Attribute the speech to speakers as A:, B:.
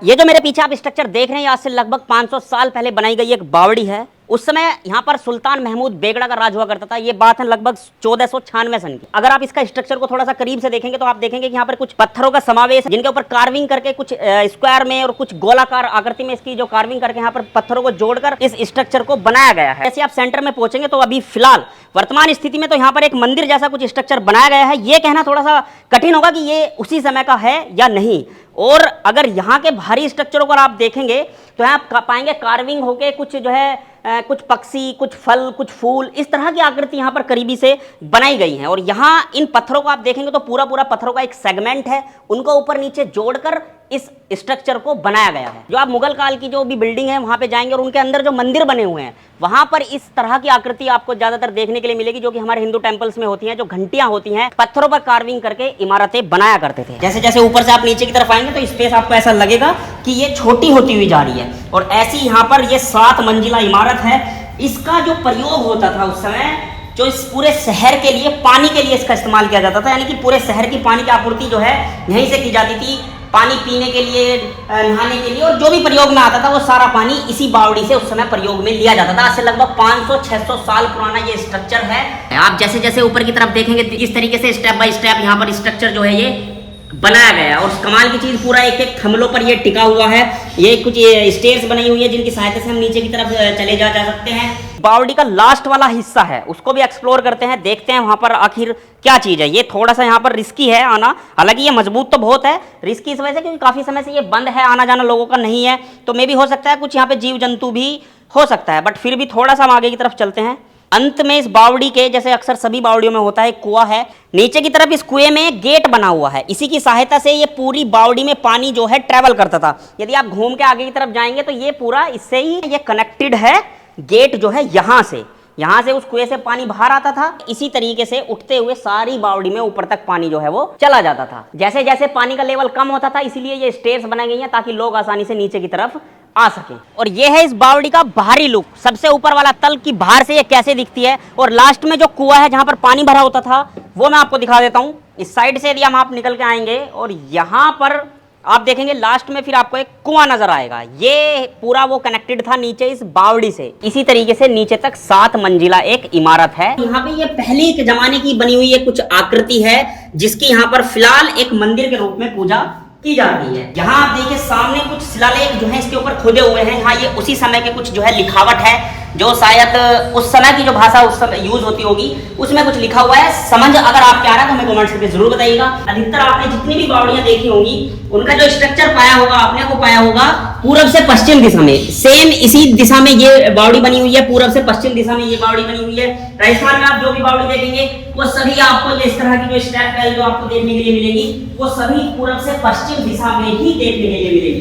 A: ये जो मेरे पीछे आप स्ट्रक्चर देख रहे हैं, आज से लगभग 500 साल पहले बनाई गई एक बावड़ी है। उस समय यहाँ पर सुल्तान महमूद बेगड़ा का राज हुआ करता था। ये बात है लगभग 1496 सन की। अगर आप इसका स्ट्रक्चर को थोड़ा सा करीब से देखेंगे तो आप देखेंगे कि यहाँ पर कुछ पत्थरों का समावेश है, जिनके ऊपर कार्विंग करके कुछ स्क्वायर में और कुछ गोलाकार आकृति में इसकी जो कार्विंग करके यहाँ पर पत्थरों को जोड़कर इस स्ट्रक्चर को बनाया गया है। जैसे आप सेंटर में पहुंचेंगे तो अभी फिलहाल वर्तमान स्थिति में तो यहाँ पर एक मंदिर जैसा कुछ स्ट्रक्चर बनाया गया है। ये कहना थोड़ा सा कठिन होगा कि ये उसी समय का है या नहीं। और अगर यहाँ के भारी स्ट्रक्चरों को आप देखेंगे तो यहाँ पाएंगे कार्विंग होके कुछ जो है कुछ पक्षी, कुछ फल, कुछ फूल, इस तरह की आकृति यहाँ पर करीबी से बनाई गई है। और यहाँ इन पत्थरों को आप देखेंगे तो पूरा पूरा पत्थरों का एक सेगमेंट है, उनको ऊपर नीचे जोड़कर इस स्ट्रक्चर को बनाया गया है। जो आप मुगल काल की जो भी बिल्डिंग है वहां पे जाएंगे और उनके अंदर जो मंदिर बने हुए हैं वहां पर इस तरह की आकृति आपको ज्यादातर देखने के लिए मिलेगी, जो कि हमारे हिंदू टेंपल्स में होती हैं। जो घंटियां होती हैं, पत्थरों पर कार्विंग करके इमारतें बनाया करते थे। जैसे जैसे ऊपर से आप नीचे की तरफ आएंगे तो स्पेस आपको ऐसा लगेगा कि ये छोटी होती हुई जा रही है। और ऐसी यहाँ पर ये 7 मंजिला इमारत है। इसका जो प्रयोग होता था उस समय, जो इस पूरे शहर के लिए पानी के लिए इसका इस्तेमाल किया जाता था, यानी कि पूरे शहर की पानी की आपूर्ति जो है यहीं से की जाती थी। पानी पीने के लिए, नहाने के लिए, और जो भी प्रयोग में आता था वो सारा पानी इसी बावड़ी से उस समय प्रयोग में लिया जाता था। आज से लगभग 500-600 साल पुराना ये स्ट्रक्चर है। आप जैसे जैसे ऊपर की तरफ देखेंगे इस तरीके से स्टेप बाय स्टेप यहाँ पर स्ट्रक्चर जो है ये बनाया गया है। और कमाल की चीज, पूरा एक एक थमलों पर ये टिका हुआ है। ये कुछ स्टेयर्स बनाई हुई है जिनकी सहायता से हम नीचे की तरफ चले जा सकते हैं। बावड़ी का लास्ट वाला हिस्सा है, उसको भी एक्सप्लोर करते हैं, देखते हैं वहां पर आखिर क्या चीज है। ये थोड़ा सा यहाँ पर रिस्की है आना, हालांकि ये मजबूत तो बहुत है। रिस्की इस वजह से क्योंकि काफी समय से ये बंद है, आना जाना लोगों का नहीं है, तो मे भी हो सकता है कुछ यहाँ पे जीव जंतु भी हो सकता है। बट फिर भी थोड़ा सा हम आगे की तरफ चलते हैं। अंत में इस बावड़ी के, जैसे अक्सर सभी बावड़ियों में होता है, कुआं है। नीचे की तरफ इस कुएं में गेट बना हुआ है। इसी की सहायता से ये पूरी बावड़ी में पानी जो है ट्रेवल करता था। यदि आप घूम के आगे की तरफ जाएंगे तो ये पूरा इससे ही ये कनेक्टेड है। गेट जो है यहाँ से उस कुएं से पानी बाहर आता था। इसी तरीके से उठते हुए सारी बावड़ी में ऊपर तक पानी जो है वो चला जाता था। जैसे जैसे पानी का लेवल कम होता था, इसीलिए ये स्टेयर्स बनाई गई हैं ताकि लोग आसानी से नीचे की तरफ आ सके। और ये है इस बावड़ी का बाहरी लुक। सबसे ऊपर वाला तल की बाहर से ये कैसे दिखती है, और लास्ट में जो कुआं है जहां पर पानी भरा होता था वो मैं आपको दिखा देता हूं। इस साइड से यदि हम आप निकल के आएंगे और यहां पर आप देखेंगे लास्ट में फिर आपको एक कुआं नजर आएगा। ये पूरा वो कनेक्टेड था नीचे इस बावड़ी से। इसी तरीके से नीचे तक 7 मंजिला एक इमारत है। यहाँ पे ये पहले के जमाने की बनी हुई कुछ आकृति है, जिसकी यहाँ पर फिलहाल एक मंदिर के रूप में पूजा की जाती है। यहाँ आप देखिए सामने कुछ शिलालेख जो है इसके ऊपर खुदे हुए हैं। हाँ, ये उसी समय के कुछ जो है लिखावट है, जो शायद उस समय की जो भाषा उस समय यूज होती होगी उसमें कुछ लिखा हुआ है। समझ अगर आपके आ रहा है तो हमें कमेंट्स करके जरूर बताइएगा। अधिकतर आपने जितनी भी बावड़ियां देखी होंगी उनका जो स्ट्रक्चर पाया होगा, आपने को पाया होगा पूरब से पश्चिम दिशा में। सेम इसी दिशा में ये बावड़ी बनी हुई है, पूरब से पश्चिम दिशा में ये बावड़ी बनी हुई है। राजस्थान में आप जो भी बावड़ी देखेंगे वो सभी आपको इस तरह की जो स्टेप जो आपको देखने के लिए मिलेगी वो सभी पूरब से पश्चिम दिशा में ही देखने के लिए मिलेगी।